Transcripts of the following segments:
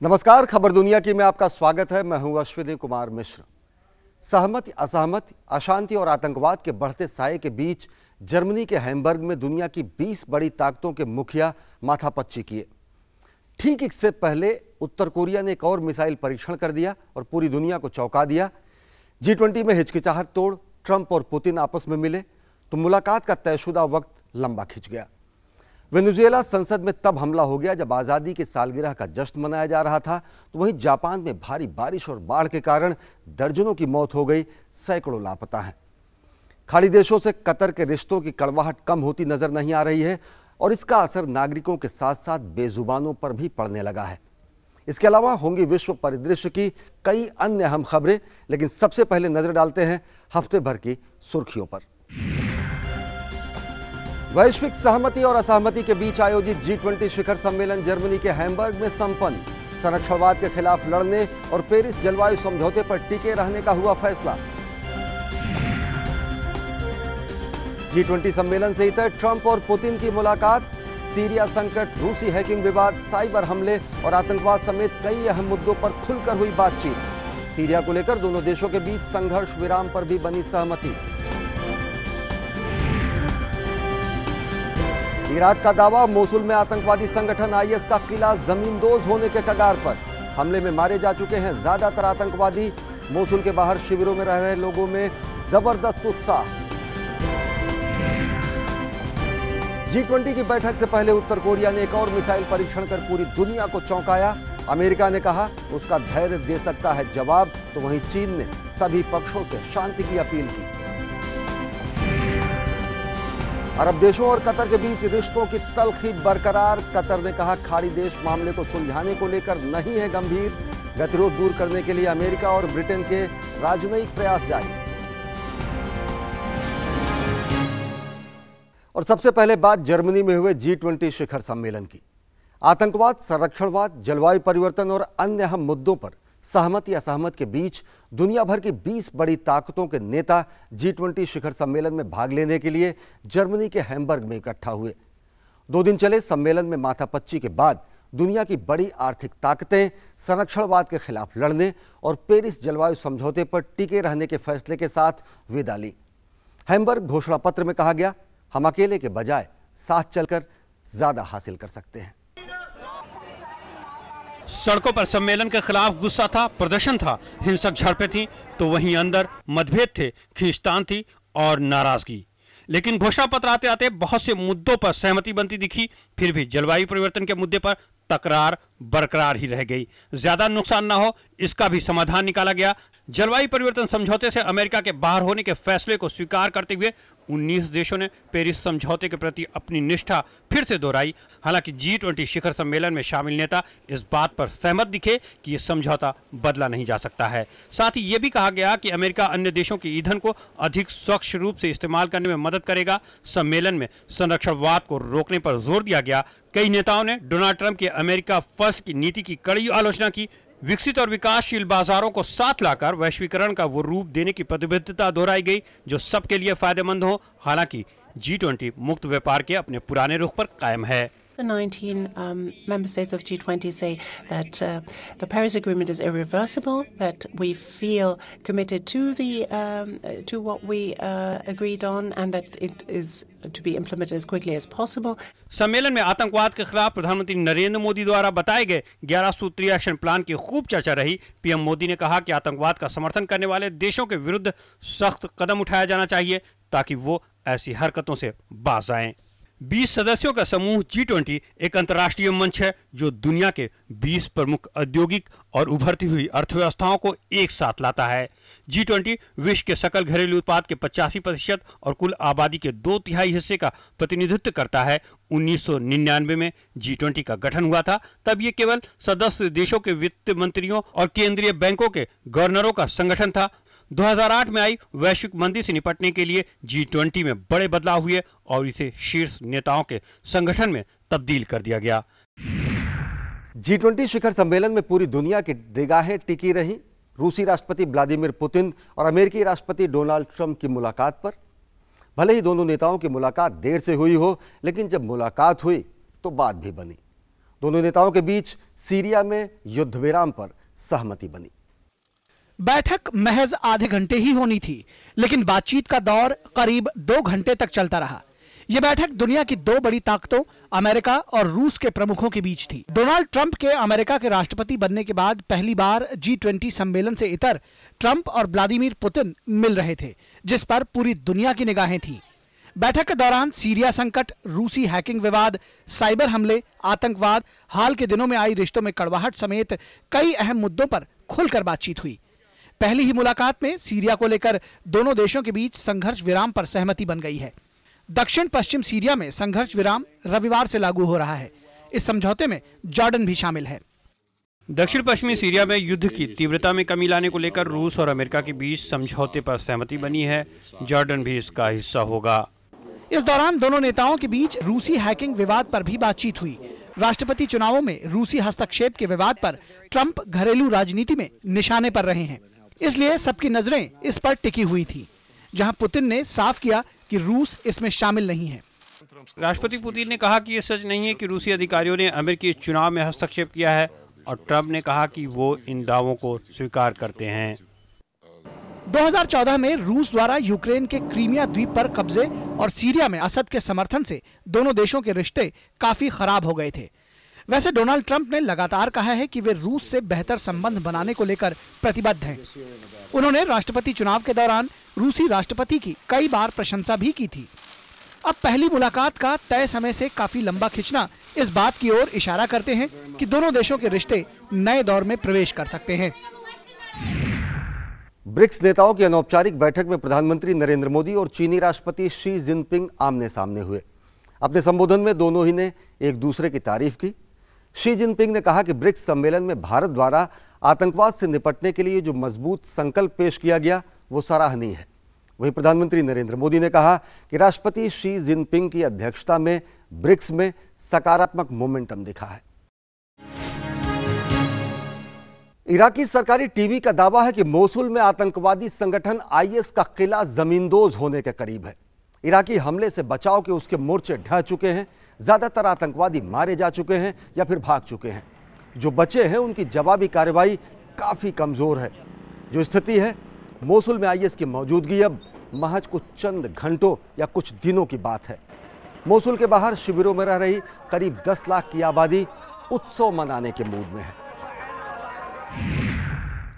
नमस्कार, खबर दुनिया की में आपका स्वागत है। मैं हूं अश्विनी कुमार मिश्र। सहमति, असहमति, अशांति और आतंकवाद के बढ़ते साये के बीच जर्मनी के हैम्बर्ग में दुनिया की 20 बड़ी ताकतों के मुखिया माथापच्ची किए। ठीक इससे पहले उत्तर कोरिया ने एक और मिसाइल परीक्षण कर दिया और पूरी दुनिया को चौंका दिया। G20 में हिचकिचाहट तोड़ ट्रंप और पुतिन आपस में मिले तो मुलाकात का तयशुदा वक्त लंबा खिंच गया। वेनेजुएला संसद में तब हमला हो गया जब आज़ादी की सालगिरह का जश्न मनाया जा रहा था, तो वहीं जापान में भारी बारिश और बाढ़ के कारण दर्जनों की मौत हो गई, सैकड़ों लापता हैं। खाड़ी देशों से कतर के रिश्तों की कड़वाहट कम होती नजर नहीं आ रही है और इसका असर नागरिकों के साथ साथ बेजुबानों पर भी पड़ने लगा है। इसके अलावा होंगी विश्व परिदृश्य की कई अन्य अहम खबरें, लेकिन सबसे पहले नजर डालते हैं हफ्ते भर की सुर्खियों पर। वैश्विक सहमति और असहमति के बीच आयोजित G20 शिखर सम्मेलन जर्मनी के हैम्बर्ग में संपन्न। संरक्षणवाद के खिलाफ लड़ने और पेरिस जलवायु समझौते पर टिके रहने का हुआ फैसला। G20 सम्मेलन से ही तय ट्रंप और पुतिन की मुलाकात। सीरिया संकट, रूसी हैकिंग विवाद, साइबर हमले और आतंकवाद समेत कई अहम मुद्दों पर खुलकर हुई बातचीत। सीरिया को लेकर दोनों देशों के बीच संघर्ष विराम पर भी बनी सहमति। इराक का दावा, मोसुल में आतंकवादी संगठन IS का किला जमींदोज होने के कगार पर। हमले में मारे जा चुके हैं ज्यादातर आतंकवादी। मोसुल के बाहर शिविरों में रह रहे लोगों में जबरदस्त उत्साह। G20 की बैठक से पहले उत्तर कोरिया ने एक और मिसाइल परीक्षण कर पूरी दुनिया को चौंकाया। अमेरिका ने कहा उसका धैर्य दे सकता है जवाब, तो वहीं चीन ने सभी पक्षों से शांति की अपील की। अरब देशों और कतर के बीच रिश्तों की तल्खी बरकरार। कतर ने कहा खाड़ी देश मामले को सुलझाने को लेकर नहीं है गंभीर। गतिरोध दूर करने के लिए अमेरिका और ब्रिटेन के राजनयिक प्रयास जारी। और सबसे पहले बात जर्मनी में हुए G20 शिखर सम्मेलन की। आतंकवाद, संरक्षणवाद, जलवायु परिवर्तन और अन्य अहम मुद्दों पर सहमति असहमत के बीच दुनिया भर की 20 बड़ी ताकतों के नेता G20 शिखर सम्मेलन में भाग लेने के लिए जर्मनी के हैम्बर्ग में इकट्ठा हुए। 2 दिन चले सम्मेलन में माथापच्ची के बाद दुनिया की बड़ी आर्थिक ताकतें संरक्षणवाद के खिलाफ लड़ने और पेरिस जलवायु समझौते पर टिके रहने के फैसले के साथ विदा ली। हैम्बर्ग घोषणा पत्र में कहा गया, हम अकेले के बजाय साथ चलकर ज्यादा हासिल कर सकते हैं। सड़कों पर सम्मेलन के खिलाफ गुस्सा था, प्रदर्शन था, हिंसक झड़पें थीं, तो वहीं अंदर मतभेद थे, खींचतान थी और नाराजगी। लेकिन घोषणा पत्र आते आते बहुत से मुद्दों पर सहमति बनती दिखी। फिर भी जलवायु परिवर्तन के मुद्दे पर तकरार बरकरार ही रह गई। ज्यादा नुकसान ना हो, इसका भी समाधान निकाला गया। जलवायु परिवर्तन समझौते से अमेरिका के बाहर होने के फैसले को स्वीकार करते हुए 19 देशों ने पेरिस समझौते के प्रति अपनी निष्ठा फिर से दोहराई। हालांकि G20 शिखर सम्मेलन में शामिल नेता इस बात पर सहमत दिखे कि यह समझौता बदला नहीं जा सकता है। साथ ही यह भी कहा गया कि अमेरिका अन्य देशों के ईंधन को अधिक स्वच्छ रूप से इस्तेमाल करने में मदद करेगा। सम्मेलन में संरक्षणवाद को रोकने पर जोर दिया गया। कई नेताओं ने डोनाल्ड ट्रंप के अमेरिका फर्स्ट की नीति की कड़ी आलोचना की। विकसित और विकासशील बाजारों को साथ लाकर वैश्वीकरण का वो रूप देने की प्रतिबद्धता दोहराई गई जो सबके लिए फायदेमंद हो। हालांकि G20 मुक्त व्यापार के अपने पुराने रुख पर कायम है। The 19 member states of G20 say that the Paris Agreement is irreversible, that we feel committed to what we agreed on, and that it is to be implemented as quickly as possible. सम्मेलन में आतंकवाद के खिलाफ प्रधानमंत्री नरेंद्र मोदी द्वारा बताए गए 11 सूत्रीय एक्शन प्लान की खूब चर्चा रही। पीएम मोदी ने कहा कि आतंकवाद का समर्थन करने वाले देशों के विरुद्ध सख्त कदम उठाया जाना चाहिए ताकि वो ऐसी हरकतों से बाज आएं। 20 सदस्यों का समूह G20 एक अंतर्राष्ट्रीय मंच है जो दुनिया के 20 प्रमुख औद्योगिक और उभरती हुई अर्थव्यवस्थाओं को एक साथ लाता है। G20 विश्व के सकल घरेलू उत्पाद के 85% और कुल आबादी के 2/3 हिस्से का प्रतिनिधित्व करता है। 1999 में G20 का गठन हुआ था। तब ये केवल सदस्य देशों के वित्त मंत्रियों और केंद्रीय बैंकों के गवर्नरों का संगठन था। 2008 में आई वैश्विक मंदी से निपटने के लिए G20 में बड़े बदलाव हुए और इसे शीर्ष नेताओं के संगठन में तब्दील कर दिया गया। G20 शिखर सम्मेलन में पूरी दुनिया की निगाहें टिकी रहीं रूसी राष्ट्रपति व्लादिमीर पुतिन और अमेरिकी राष्ट्रपति डोनाल्ड ट्रंप की मुलाकात पर। भले ही दोनों नेताओं की मुलाकात देर से हुई हो, लेकिन जब मुलाकात हुई तो बात भी बनी। दोनों नेताओं के बीच सीरिया में युद्ध विराम पर सहमति बनी। बैठक महज आधे घंटे ही होनी थी, लेकिन बातचीत का दौर करीब 2 घंटे तक चलता रहा। यह बैठक दुनिया की 2 बड़ी ताकतों अमेरिका और रूस के प्रमुखों के बीच थी। डोनाल्ड ट्रंप के अमेरिका के राष्ट्रपति बनने के बाद पहली बार G20 सम्मेलन से इतर ट्रंप और व्लादिमीर पुतिन मिल रहे थे, जिस पर पूरी दुनिया की निगाहें थीं। बैठक के दौरान सीरिया संकट, रूसी हैकिंग विवाद, साइबर हमले, आतंकवाद, हाल के दिनों में आई रिश्तों में कड़वाहट समेत कई अहम मुद्दों पर खुलकर बातचीत हुई। पहली ही मुलाकात में सीरिया को लेकर दोनों देशों के बीच संघर्ष विराम पर सहमति बन गई है। दक्षिण पश्चिम सीरिया में संघर्ष विराम रविवार से लागू हो रहा है। इस समझौते में जॉर्डन भी शामिल है। दक्षिण पश्चिमी सीरिया में युद्ध की तीव्रता में कमी लाने को लेकर रूस और अमेरिका के बीच समझौते पर सहमति बनी है। जॉर्डन भी इसका हिस्सा होगा। इस दौरान दोनों नेताओं के बीच रूसी हैकिंग विवाद पर भी बातचीत हुई। राष्ट्रपति चुनावों में रूसी हस्तक्षेप के विवाद पर ट्रंप घरेलू राजनीति में निशाने पर रहे हैं, इसलिए सबकी नजरें इस पर टिकी हुई थी, जहां पुतिन ने साफ किया कि रूस इसमें शामिल नहीं है। राष्ट्रपति पुतिन ने कहा कि ये सच नहीं है कि रूसी अधिकारियों ने अमेरिकी चुनाव में हस्तक्षेप किया है, और ट्रंप ने कहा कि वो इन दावों को स्वीकार करते हैं। 2014 में रूस द्वारा यूक्रेन के क्रीमिया द्वीप पर कब्जे और सीरिया में असद के समर्थन से दोनों देशों के रिश्ते काफी खराब हो गए थे। वैसे डोनाल्ड ट्रंप ने लगातार कहा है कि वे रूस से बेहतर संबंध बनाने को लेकर प्रतिबद्ध हैं। उन्होंने राष्ट्रपति चुनाव के दौरान रूसी राष्ट्रपति की कई बार प्रशंसा भी की थी। अब पहली मुलाकात का तय समय से काफी लंबा खिंचना इस बात की ओर इशारा करते हैं कि दोनों देशों के रिश्ते नए दौर में प्रवेश कर सकते हैं। ब्रिक्स नेताओं की अनौपचारिक बैठक में प्रधानमंत्री नरेंद्र मोदी और चीनी राष्ट्रपति शी जिनपिंग आमने सामने हुए। अपने संबोधन में दोनों ही ने एक दूसरे की तारीफ की। शी जिनपिंग ने कहा कि ब्रिक्स सम्मेलन में भारत द्वारा आतंकवाद से निपटने के लिए जो मजबूत संकल्प पेश किया गया वो सराहनीय है। वहीं प्रधानमंत्री नरेंद्र मोदी ने कहा कि राष्ट्रपति शी जिनपिंग की अध्यक्षता में ब्रिक्स में सकारात्मक मोमेंटम दिखा है। इराकी सरकारी टीवी का दावा है कि मोसुल में आतंकवादी संगठन आईएस का किला जमींदोज होने के करीब है। इराकी हमले से बचाव के उसके मोर्चे ढह चुके हैं। ज्यादातर आतंकवादी मारे जा चुके हैं या फिर भाग चुके हैं। जो बचे हैं उनकी जवाबी कार्रवाई काफी कमजोर है। जो स्थिति है, मोसुल में आईएस की मौजूदगी अब महज कुछ चंद घंटों या कुछ दिनों की बात है। मोसुल के बाहर शिविरों में रह रही करीब 10 लाख की आबादी उत्सव मनाने के मूड में है।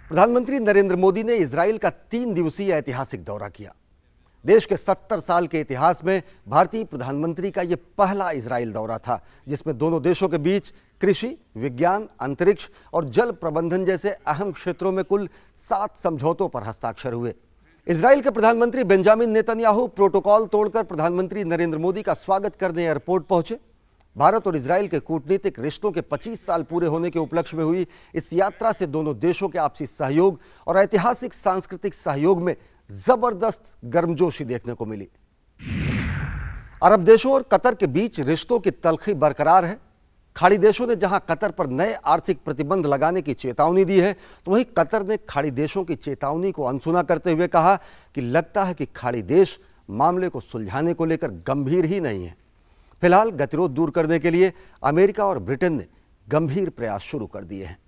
प्रधानमंत्री नरेंद्र मोदी ने इजराइल का 3 दिवसीय ऐतिहासिक दौरा किया। देश के 70 साल के इतिहास में भारतीय प्रधानमंत्री का यह पहला इजराइल दौरा था, जिसमें दोनों देशों के बीच कृषि, विज्ञान, अंतरिक्ष और जल प्रबंधन जैसे अहम क्षेत्रों में कुल 7 समझौतों पर हस्ताक्षर हुए। इजराइल के प्रधानमंत्री बेंजामिन नेतन्याहू प्रोटोकॉल तोड़कर प्रधानमंत्री नरेंद्र मोदी का स्वागत करने एयरपोर्ट पहुंचे। भारत और इजराइल के कूटनीतिक रिश्तों के 25 साल पूरे होने के उपलक्ष्य में हुई इस यात्रा से दोनों देशों के आपसी सहयोग और ऐतिहासिक सांस्कृतिक सहयोग में जबरदस्त गर्मजोशी देखने को मिली। अरब देशों और कतर के बीच रिश्तों की तलखी बरकरार है। खाड़ी देशों ने जहां कतर पर नए आर्थिक प्रतिबंध लगाने की चेतावनी दी है, तो वहीं कतर ने खाड़ी देशों की चेतावनी को अनसुना करते हुए कहा कि लगता है कि खाड़ी देश मामले को सुलझाने को लेकर गंभीर ही नहीं है। फिलहाल गतिरोध दूर करने के लिए अमेरिका और ब्रिटेन ने गंभीर प्रयास शुरू कर दिए हैं।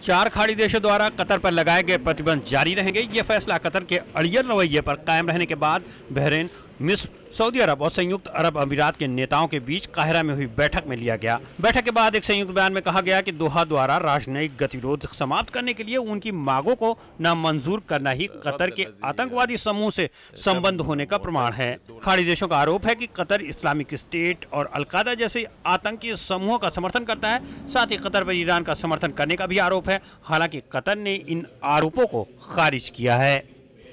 4 खाड़ी देशों द्वारा कतर पर लगाए गए प्रतिबंध जारी रहेंगे। यह फैसला कतर के अड़ियल रवैये पर कायम रहने के बाद बहरीन, मिस्र, सऊदी अरब और संयुक्त अरब अमीरात के नेताओं के बीच काहिरा में हुई बैठक में लिया गया। बैठक के बाद एक संयुक्त बयान में कहा गया कि दोहा द्वारा राजनयिक गतिरोध समाप्त करने के लिए उनकी मांगों को नामंजूर करना ही कतर के आतंकवादी समूह से संबंध होने का प्रमाण है। खाड़ी देशों का आरोप है कि कतर इस्लामिक स्टेट और अलकायदा जैसे आतंकी समूहों का समर्थन करता है। साथ ही कतर पर ईरान का समर्थन करने का भी आरोप है। हालांकि कतर ने इन आरोपों को खारिज किया है।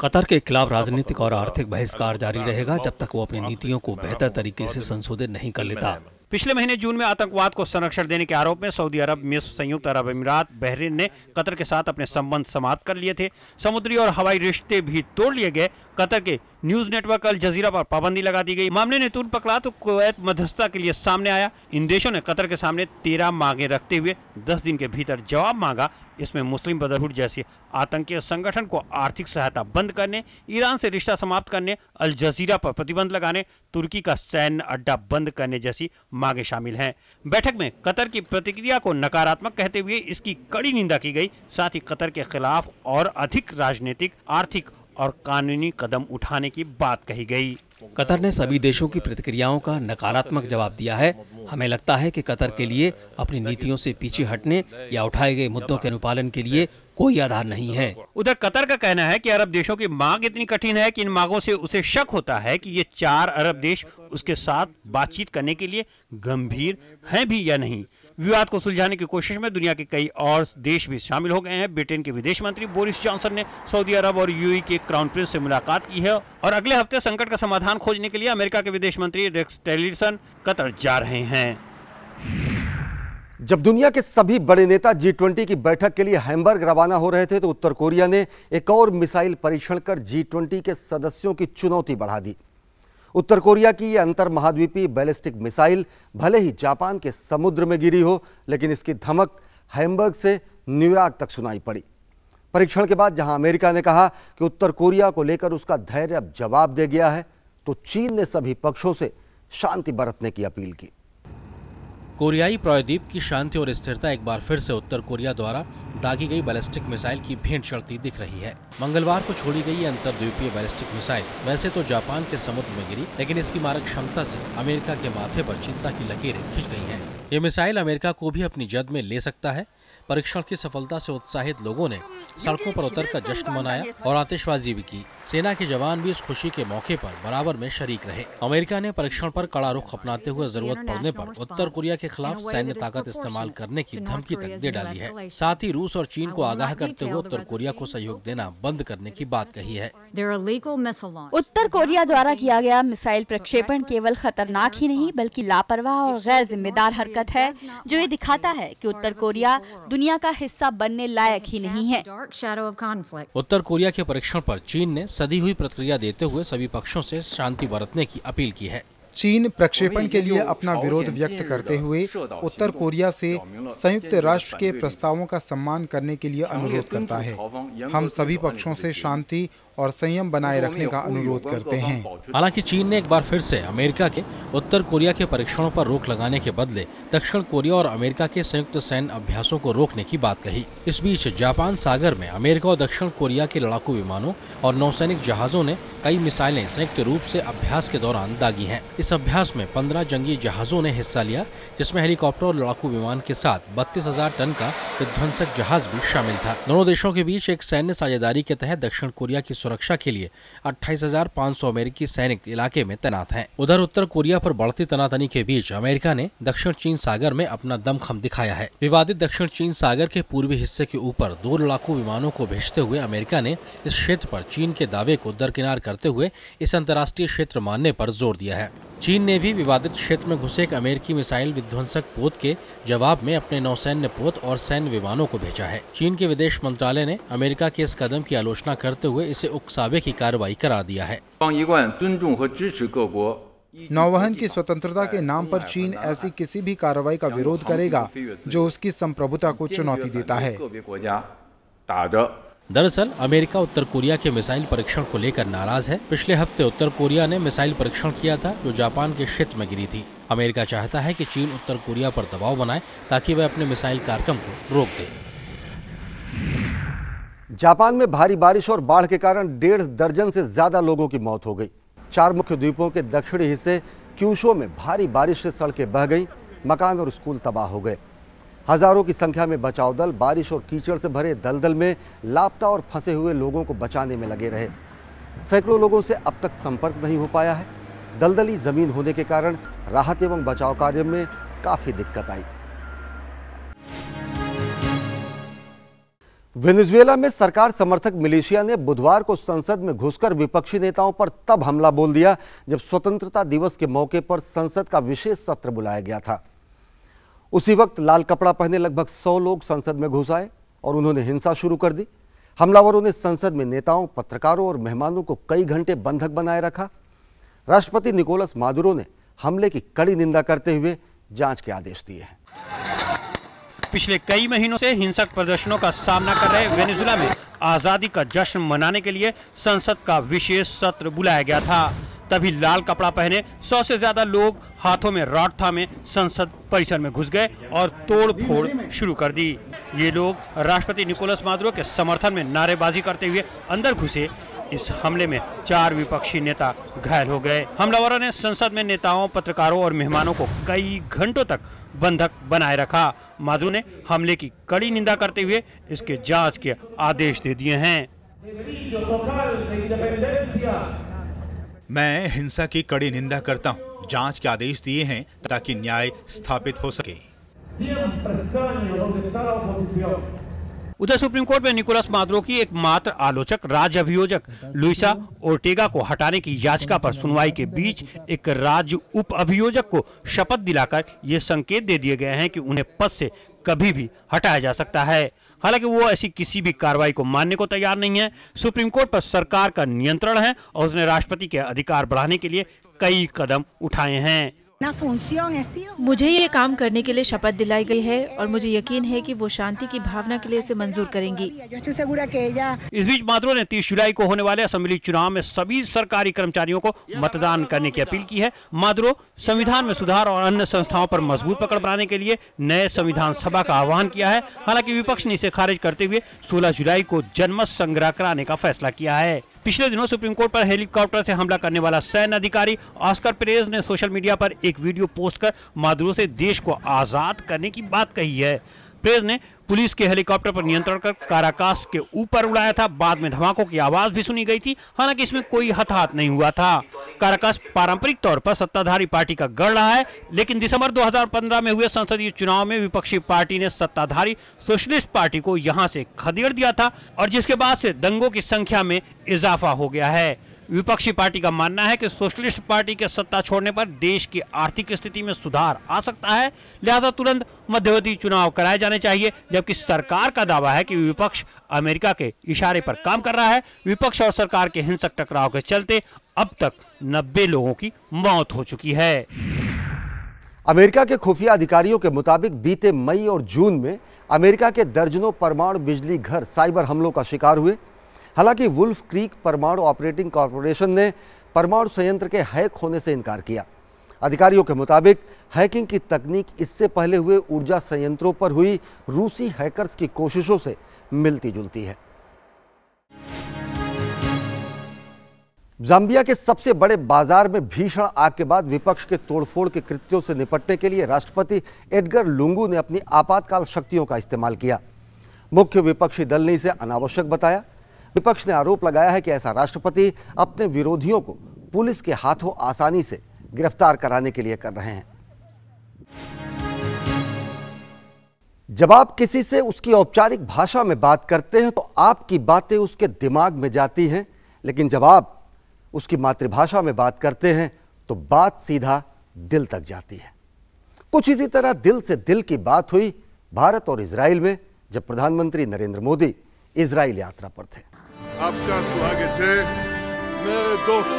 कतर के खिलाफ राजनीतिक और आर्थिक बहिष्कार जारी रहेगा जब तक वो अपनी नीतियों को बेहतर तरीके से संशोधित नहीं कर लेता। पिछले महीने जून में आतंकवाद को संरक्षण देने के आरोप में सऊदी अरब, मिस्र, संयुक्त अरब अमीरात, बहरीन ने कतर के साथ अपने संबंध समाप्त कर लिए थे। समुद्री और हवाई रिश्ते भी तोड़ लिए गए। कतर के न्यूज नेटवर्क अल जजीरा पर पाबंदी लगा दी गई। मामले ने तूल पकड़ा तो कुवैत मध्यस्थता के लिए सामने आया। इन देशों ने कतर के सामने 13 मांगे रखते हुए 10 दिन के भीतर जवाब मांगा। इसमें मुस्लिम ब्रदरहुड जैसी आतंकी संगठन को आर्थिक सहायता बंद करने, ईरान से रिश्ता समाप्त करने, अल जजीरा पर प्रतिबंध लगाने, तुर्की का सैन्य अड्डा बंद करने जैसी मांगे शामिल हैं। बैठक में कतर की प्रतिक्रिया को नकारात्मक कहते हुए इसकी कड़ी निंदा की गई। साथ ही कतर के खिलाफ और अधिक राजनीतिक, आर्थिक और कानूनी कदम उठाने की बात कही गई। कतर ने सभी देशों की प्रतिक्रियाओं का नकारात्मक जवाब दिया है। हमें लगता है कि कतर के लिए अपनी नीतियों से पीछे हटने या उठाए गए मुद्दों के अनुपालन के लिए कोई आधार नहीं है। उधर कतर का कहना है कि अरब देशों की मांग इतनी कठिन है कि इन मांगों से उसे शक होता है कि ये 4 अरब देश उसके साथ बातचीत करने के लिए गंभीर हैं भी या नहीं। विवाद को सुलझाने की कोशिश में दुनिया के कई और देश भी शामिल हो गए हैं। ब्रिटेन के विदेश मंत्री बोरिस जॉनसन ने सऊदी अरब और यूएई के क्राउन प्रिंस से मुलाकात की है और अगले हफ्ते संकट का समाधान खोजने के लिए अमेरिका के विदेश मंत्री रेक्स टिलरसन कतर जा रहे हैं। जब दुनिया के सभी बड़े नेता G20 की बैठक के लिए हैम्बर्ग रवाना हो रहे थे तो उत्तर कोरिया ने एक और मिसाइल परीक्षण कर G20 के सदस्यों की चुनौती बढ़ा दी। उत्तर कोरिया की यह अंतर महाद्वीपीय बैलिस्टिक मिसाइल भले ही जापान के समुद्र में गिरी हो, लेकिन इसकी धमक हैम्बर्ग से न्यूयॉर्क तक सुनाई पड़ी। परीक्षण के बाद जहां अमेरिका ने कहा कि उत्तर कोरिया को लेकर उसका धैर्य अब जवाब दे गया है, तो चीन ने सभी पक्षों से शांति बरतने की अपील की। कोरियाई प्रायद्वीप की शांति और स्थिरता एक बार फिर से उत्तर कोरिया द्वारा दागी गई बैलिस्टिक मिसाइल की भेंट चढ़ती दिख रही है। मंगलवार को छोड़ी गई अंतर्द्वीपीय बैलिस्टिक मिसाइल वैसे तो जापान के समुद्र में गिरी, लेकिन इसकी मारक क्षमता से अमेरिका के माथे पर चिंता की लकीरें खिंच गई हैं। ये मिसाइल अमेरिका को भी अपनी जद में ले सकता है। परीक्षण की सफलता से उत्साहित लोगों ने सड़कों पर उतरकर जश्न मनाया और आतिशबाजी भी की। सेना के जवान भी इस खुशी के मौके पर बराबर में शरीक रहे। अमेरिका ने परीक्षण पर कड़ा रुख अपनाते हुए जरूरत पड़ने पर उत्तर कोरिया के खिलाफ सैन्य ताकत इस्तेमाल करने की धमकी तक दे डाली है। साथ ही रूस और चीन को आगाह करते हुए उत्तर कोरिया को सहयोग देना बंद करने की बात कही है। उत्तर कोरिया द्वारा किया गया मिसाइल प्रक्षेपण केवल खतरनाक ही नहीं बल्कि लापरवाह और गैर जिम्मेदार हरकत है, जो ये दिखाता है कि उत्तर कोरिया दुनिया का हिस्सा बनने लायक ही नहीं है। उत्तर कोरिया के परीक्षण पर चीन ने सदी हुई प्रतिक्रिया देते हुए सभी पक्षों से शांति बरतने की अपील की है। चीन प्रक्षेपण के लिए अपना विरोध व्यक्त करते हुए उत्तर कोरिया से संयुक्त राष्ट्र के प्रस्तावों का सम्मान करने के लिए अनुरोध करता है। हम सभी पक्षों से शांति और संयम बनाए रखने का अनुरोध करते हैं। हालांकि चीन ने एक बार फिर से अमेरिका के उत्तर कोरिया के परीक्षणों पर रोक लगाने के बदले दक्षिण कोरिया और अमेरिका के संयुक्त सैन्य अभ्यासों को रोकने की बात कही। इस बीच जापान सागर में अमेरिका और दक्षिण कोरिया के लड़ाकू विमानों और नौसैनिक जहाजों ने कई मिसाइलें संयुक्त रूप से अभ्यास के दौरान दागी हैं। इस अभ्यास में 15 जंगी जहाजों ने हिस्सा लिया, जिसमें हेलीकॉप्टर और लड़ाकू विमान के साथ 32,000 टन का विध्वंसक जहाज भी शामिल था। दोनों देशों के बीच एक सैन्य साझेदारी के तहत दक्षिण कोरिया की सुरक्षा के लिए 28,500 अमेरिकी सैनिक इलाके में तैनात हैं। उधर उत्तर कोरिया पर बढ़ती तनातनी के बीच अमेरिका ने दक्षिण चीन सागर में अपना दमखम दिखाया है। विवादित दक्षिण चीन सागर के पूर्वी हिस्से के ऊपर 2 लड़ाकू विमानों को भेजते हुए अमेरिका ने इस क्षेत्र पर चीन के दावे को दरकिनार करते हुए इस अंतर्राष्ट्रीय क्षेत्र मानने पर जोर दिया है। चीन ने भी विवादित क्षेत्र में घुसे एक अमेरिकी मिसाइल विध्वंसक पोत के जवाब में अपने नौसैन्य पोत और सैन्य विमानों को भेजा है। चीन के विदेश मंत्रालय ने अमेरिका के इस कदम की आलोचना करते हुए इसे उकसावे की कार्रवाई करार दिया है। नौवहन की स्वतंत्रता के नाम पर चीन ऐसी किसी भी कार्रवाई का विरोध करेगा जो उसकी संप्रभुता को चुनौती देता है। दरअसल अमेरिका उत्तर कोरिया के मिसाइल परीक्षण को लेकर नाराज है। पिछले हफ्ते उत्तर कोरिया ने मिसाइल परीक्षण किया था जो जापान के क्षेत्र में गिरी थी। अमेरिका चाहता है कि चीन उत्तर कोरिया पर दबाव बनाए ताकि वह अपने मिसाइल कार्यक्रम को रोक दे। जापान में भारी बारिश और बाढ़ के कारण 1.5 दर्जन से ज्यादा लोगों की मौत हो गई। 4 मुख्य द्वीपों के दक्षिणी हिस्से क्यूशो में भारी बारिश से सड़कें बह गईं, मकान और स्कूल तबाह हो गए। हजारों की संख्या में बचाव दल बारिश और कीचड़ से भरे दलदल में लापता और फंसे हुए लोगों को बचाने में लगे रहे। सैकड़ों लोगों से अब तक संपर्क नहीं हो पाया है। दलदली जमीन होने के कारण राहत एवं बचाव कार्य में काफी दिक्कत आई। वेनेजुएला में सरकार समर्थक मिलिशिया ने बुधवार को संसद में घुसकर विपक्षी नेताओं पर तब हमला बोल दिया जब स्वतंत्रता दिवस के मौके पर संसद का विशेष सत्र बुलाया गया था। उसी वक्त लाल कपड़ा पहने लगभग 100 लोग संसद में घुस आए और उन्होंने हिंसा शुरू कर दी। हमलावरों ने संसद में नेताओं, पत्रकारों और मेहमानों को कई घंटे बंधक बनाए रखा। राष्ट्रपति निकोलस मादुरो ने हमले की कड़ी निंदा करते हुए जांच के आदेश दिए हैं। पिछले कई महीनों से हिंसक प्रदर्शनों का सामना कर रहे वेनेजुएला में आजादी का जश्न मनाने के लिए संसद का विशेष सत्र बुलाया गया था। तभी लाल कपड़ा पहने 100 से ज्यादा लोग हाथों में रॉड थामे संसद परिसर में घुस गए और तोड़ फोड़ शुरू कर दी। ये लोग राष्ट्रपति निकोलस मादुरो के समर्थन में नारेबाजी करते हुए अंदर घुसे। इस हमले में 4 विपक्षी नेता घायल हो गए। हमलावरों ने संसद में नेताओं, पत्रकारों और मेहमानों को कई घंटों तक बंधक बनाए रखा। मादुरो ने हमले की कड़ी निंदा करते हुए इसके जांच के आदेश दे दिए हैं। मैं हिंसा की कड़ी निंदा करता हूं। जांच के आदेश दिए हैं ताकि न्याय स्थापित हो सके। उधर सुप्रीम कोर्ट में निकोलस मादुरो की एकमात्र आलोचक राज्य अभियोजक लुइसा ओर्टेगा को हटाने की याचिका पर सुनवाई के बीच एक राज्य उप अभियोजक को शपथ दिलाकर ये संकेत दे दिए गए हैं कि उन्हें पद से कभी भी हटाया जा सकता है। हालांकि वो ऐसी किसी भी कार्रवाई को मानने को तैयार नहीं है। सुप्रीम कोर्ट पर सरकार का नियंत्रण है और उसने राष्ट्रपति के अधिकार बढ़ाने के लिए कई कदम उठाए हैं। मुझे ये काम करने के लिए शपथ दिलाई गई है और मुझे यकीन है कि वो शांति की भावना के लिए इसे मंजूर करेंगी। इस बीच मादुरो ने 30 जुलाई को होने वाले असेंबली चुनाव में सभी सरकारी कर्मचारियों को मतदान करने की अपील की है। मादुरो संविधान में सुधार और अन्य संस्थाओं पर मजबूत पकड़ बनाने के लिए नए संविधान सभा का आह्वान किया है। हालांकि विपक्ष ने इसे खारिज करते हुए 16 जुलाई को जनमत संग्रह कराने का फैसला किया है। पिछले दिनों सुप्रीम कोर्ट पर हेलीकॉप्टर से हमला करने वाला सैन्य अधिकारी ऑस्कर पेरेज ने सोशल मीडिया पर एक वीडियो पोस्ट कर मादुरो से देश को आजाद करने की बात कही है। पेरेज ने पुलिस के हेलीकॉप्टर पर नियंत्रण कर काराकास के ऊपर उड़ाया था। बाद में धमाकों की आवाज भी सुनी गई थी। हालांकि इसमें कोई हताहत नहीं हुआ था। काराकास पारंपरिक तौर पर सत्ताधारी पार्टी का गढ़ रहा है, लेकिन दिसंबर 2015 में हुए संसदीय चुनाव में विपक्षी पार्टी ने सत्ताधारी सोशलिस्ट पार्टी को यहां से खदेड़ दिया था और जिसके बाद से दंगों की संख्या में इजाफा हो गया है। विपक्षी पार्टी का मानना है कि सोशलिस्ट पार्टी के सत्ता छोड़ने पर देश की आर्थिक स्थिति में सुधार आ सकता है, लिहाजा तुरंत मध्यवर्ती चुनाव कराए जाने चाहिए। जबकि सरकार का दावा है कि विपक्ष अमेरिका के इशारे पर काम कर रहा है। विपक्ष और सरकार के हिंसक टकराव के चलते अब तक 90 लोगों की मौत हो चुकी है। अमेरिका के खुफिया अधिकारियों के मुताबिक बीते मई और जून में अमेरिका के दर्जनों परमाणु बिजली घर साइबर हमलों का शिकार हुए। हालांकि वुल्फ क्रीक परमाणु ऑपरेटिंग कॉरपोरेशन ने परमाणु संयंत्र के हैक होने से इनकार किया। अधिकारियों के मुताबिक हैकिंग की तकनीक इससे पहले हुए ऊर्जा संयंत्रों पर हुई रूसी हैकर्स की कोशिशों से मिलती जुलती है। जाम्बिया के सबसे बड़े बाजार में भीषण आग के बाद विपक्ष के तोड़फोड़ के कृत्यों से निपटने के लिए राष्ट्रपति एडगर लुंगू ने अपनी आपातकाल शक्तियों का इस्तेमाल किया। मुख्य विपक्षी दल ने इसे अनावश्यक बताया। विपक्ष ने आरोप लगाया है कि ऐसा राष्ट्रपति अपने विरोधियों को पुलिस के हाथों आसानी से गिरफ्तार कराने के लिए कर रहे हैं। जब आप किसी से उसकी औपचारिक भाषा में बात करते हैं तो आपकी बातें उसके दिमाग में जाती हैं, लेकिन जब आप उसकी मातृभाषा में बात करते हैं तो बात सीधा दिल तक जाती है। कुछ इसी तरह दिल से दिल की बात हुई भारत और इजराइल में, जब प्रधानमंत्री नरेंद्र मोदी इजराइल यात्रा पर थे। आपका स्वागत है मेरे दोस्त।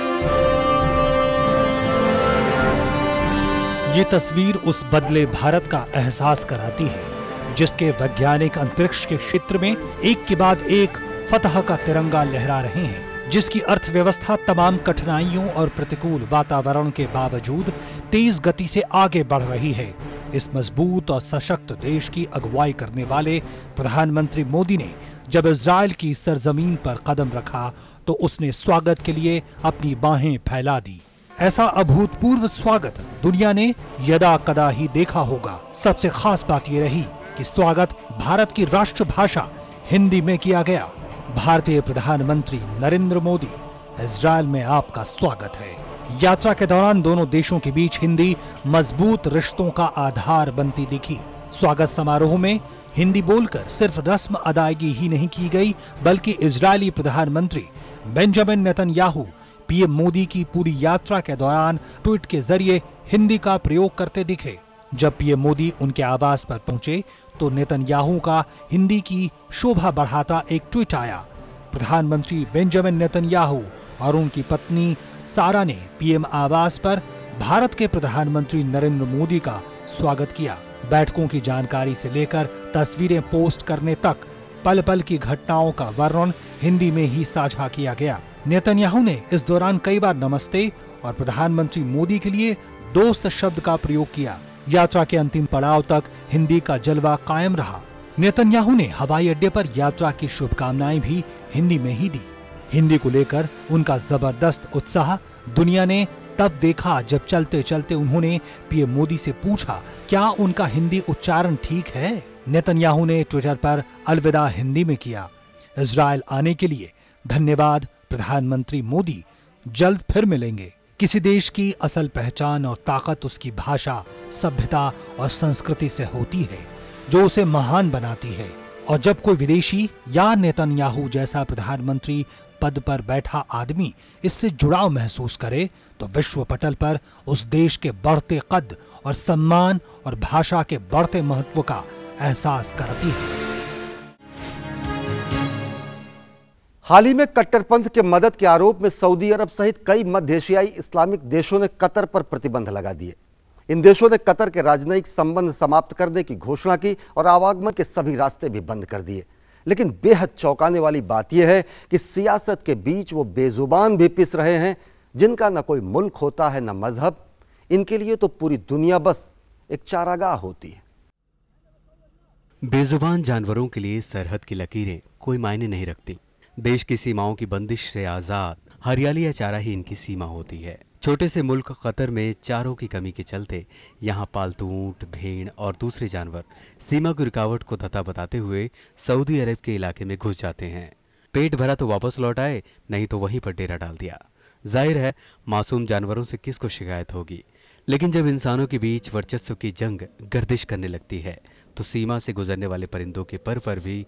ये तस्वीर उस बदले भारत का एहसास कराती है जिसके वैज्ञानिक अंतरिक्ष के क्षेत्र में एक के बाद एक फतह का तिरंगा लहरा रहे हैं, जिसकी अर्थव्यवस्था तमाम कठिनाइयों और प्रतिकूल वातावरण के बावजूद तेज गति से आगे बढ़ रही है। इस मजबूत और सशक्त देश की अगुवाई करने वाले प्रधानमंत्री मोदी ने जब इजराइल की सरजमीन पर कदम रखा तो उसने स्वागत के लिए अपनी बाहें फैला दी। ऐसा अभूतपूर्व स्वागत दुनिया ने यदा कदा ही देखा होगा। सबसे खास बात यह रही कि स्वागत भारत की राष्ट्रभाषा हिंदी में किया गया। भारतीय प्रधानमंत्री नरेंद्र मोदी, इजराइल में आपका स्वागत है। यात्रा के दौरान दोनों देशों के बीच हिंदी मजबूत रिश्तों का आधार बनती दिखी। स्वागत समारोह में हिंदी बोलकर सिर्फ रस्म अदायगी ही नहीं की गई, बल्कि इजरायली प्रधानमंत्री बेंजामिन नेतन्याहू पीएम मोदी की पूरी यात्रा के दौरान ट्वीट के जरिए हिंदी का प्रयोग करते दिखे। जब पीएम मोदी उनके आवास पर पहुंचे तो नेतन्याहू का हिंदी की शोभा बढ़ाता एक ट्वीट आया। प्रधानमंत्री बेंजामिन नेतन्याहू और उनकी पत्नी सारा ने पीएम आवास पर भारत के प्रधानमंत्री नरेंद्र मोदी का स्वागत किया। बैठकों की जानकारी से लेकर तस्वीरें पोस्ट करने तक पल पल की घटनाओं का वर्णन हिंदी में ही साझा किया गया। नेतन्याहू ने इस दौरान कई बार नमस्ते और प्रधानमंत्री मोदी के लिए दोस्त शब्द का प्रयोग किया। यात्रा के अंतिम पड़ाव तक हिंदी का जलवा कायम रहा। नेतन्याहू ने हवाई अड्डे पर यात्रा की शुभकामनाएं भी हिंदी में ही दी। हिंदी को लेकर उनका जबरदस्त उत्साह दुनिया ने तब देखा जब चलते चलते उन्होंने पीएम मोदी से पूछा, क्या उनका हिंदी उच्चारण ठीक है? नेतन्याहू ने ट्विटर पर अलविदा हिंदी में किया। इजराइल आने के लिए धन्यवाद प्रधानमंत्री मोदी, जल्द फिर मिलेंगे। किसी देश की असल पहचान और ताकत उसकी भाषा, सभ्यता और संस्कृति से होती है, जो उसे महान बनाती है। और जब कोई विदेशी या नेतन्याहू जैसा प्रधानमंत्री पद पर बैठा आदमी इससे जुड़ाव महसूस करे तो विश्व पटल पर उस देश के बढ़ते कद और सम्मान और भाषा के बढ़ते महत्व का एहसास कराती है। हाल ही में कट्टरपंथ के मदद के आरोप में सऊदी अरब सहित कई मध्य एशियाई इस्लामिक देशों ने कतर पर प्रतिबंध लगा दिए। इन देशों ने कतर के राजनयिक संबंध समाप्त करने की घोषणा की और आवागमन के सभी रास्ते भी बंद कर दिए। लेकिन बेहद चौंकाने वाली बात यह है कि सियासत के बीच वो बेजुबान भी पिस रहे हैं जिनका न कोई मुल्क होता है न मजहब। इनके लिए तो पूरी दुनिया बस एक चारागाह होती है। बेजुबान जानवरों के लिए सरहद की लकीरें कोई मायने नहीं रखती। देश की सीमाओं की बंदिश से आजाद हरियाली या चारा ही इनकी सीमा होती है। छोटे से मुल्क कतर में चारों की कमी के चलते यहाँ पालतू ऊंट, भेड़ और दूसरे जानवर सीमा की रुकावट को धता बताते हुए सऊदी अरब के इलाके में घुस जाते हैं। पेट भरा तो वापस लौट आए, नहीं तो वहीं पर डेरा डाल दिया। जाहिर है मासूम जानवरों से किसको शिकायत होगी, लेकिन जब इंसानों के बीच वर्चस्व की जंग गर्दिश करने लगती है तो सीमा से गुजरने वाले परिंदों के पर भी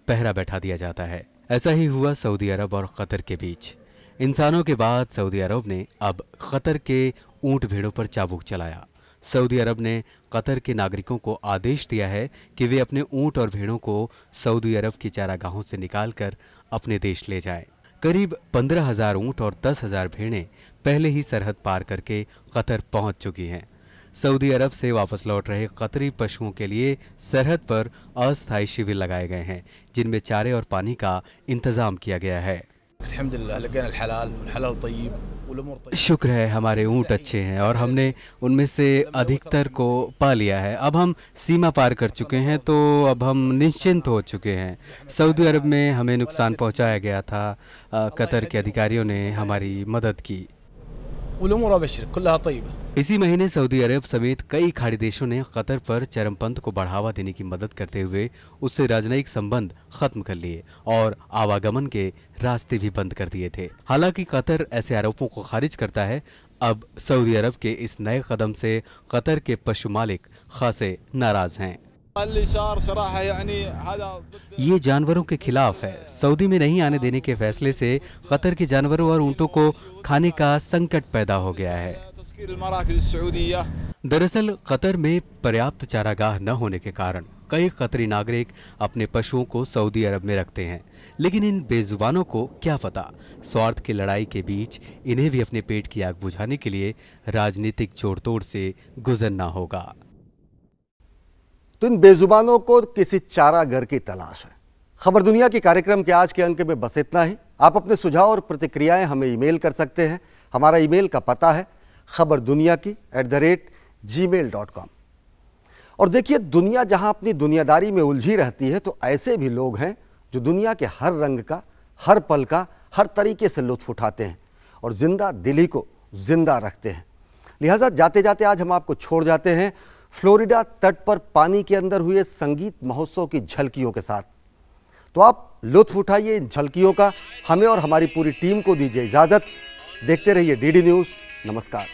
पहरा बैठा दिया जाता है। ऐसा ही हुआ सऊदी अरब और कतर के बीच। इंसानों के बाद सऊदी अरब ने अब कतर के ऊंट भेड़ों पर चाबुक चलाया। सऊदी अरब ने कतर के नागरिकों को आदेश दिया है कि वे अपने ऊंट और भेड़ों को सऊदी अरब की चारागाहों से निकालकर अपने देश ले जाएं। करीब 15,000 ऊंट और 10,000 भेड़ें पहले ही सरहद पार करके कतर पहुंच चुकी हैं। सऊदी अरब से वापस लौट रहे कतरी पशुओं के लिए सरहद पर अस्थायी शिविर लगाए गए हैं, जिनमें चारे और पानी का इंतजाम किया गया है। शुक्र है हमारे ऊंट अच्छे हैं और हमने उनमें से अधिकतर को पा लिया है। अब हम सीमा पार कर चुके हैं तो अब हम निश्चिंत हो चुके हैं। सऊदी अरब में हमें नुकसान पहुंचाया गया था, कतर के अधिकारियों ने हमारी मदद की। इसी महीने सऊदी अरब समेत कई खाड़ी देशों ने कतर पर चरमपंथ को बढ़ावा देने की मदद करते हुए उससे राजनयिक संबंध खत्म कर लिए और आवागमन के रास्ते भी बंद कर दिए थे। हालांकि कतर ऐसे आरोपों को खारिज करता है। अब सऊदी अरब के इस नए कदम से कतर के पशु मालिक खासे नाराज हैं। ये जानवरों के खिलाफ है। सऊदी में नहीं आने देने के फैसले से कतर के जानवरों और ऊंटों को खाने का संकट पैदा हो गया है। दरअसल कतर में पर्याप्त चारागाह न होने के कारण कई कतरी नागरिक अपने पशुओं को सऊदी अरब में रखते हैं, लेकिन इन बेजुबानों को क्या पता, स्वार्थ की लड़ाई के बीच इन्हें भी अपने पेट की आग बुझाने के लिए राजनीतिक जोड़-तोड़ से गुजरना होगा। तो इन बेजुबानों को किसी चारागाह की तलाश है। खबर दुनिया के कार्यक्रम के आज के अंक में बस इतना ही। आप अपने सुझाव और प्रतिक्रियाएं हमें ईमेल कर सकते हैं। हमारा ईमेल का पता है khabarduniaki@gmail.com। और देखिए, दुनिया जहां अपनी दुनियादारी में उलझी रहती है तो ऐसे भी लोग हैं जो दुनिया के हर रंग का, हर पल का, हर तरीके से लुत्फ उठाते हैं और जिंदा दिली को जिंदा रखते हैं। लिहाजा जाते जाते आज हम आपको छोड़ जाते हैं फ्लोरिडा तट पर पानी के अंदर हुए संगीत महोत्सव की झलकियों के साथ। तो आप लुत्फ उठाइए इन झलकियों का। हमें और हमारी पूरी टीम को दीजिए इजाजत। देखते रहिए डीडी न्यूज़। नमस्कार।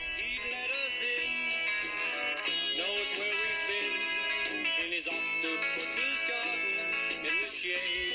Shade.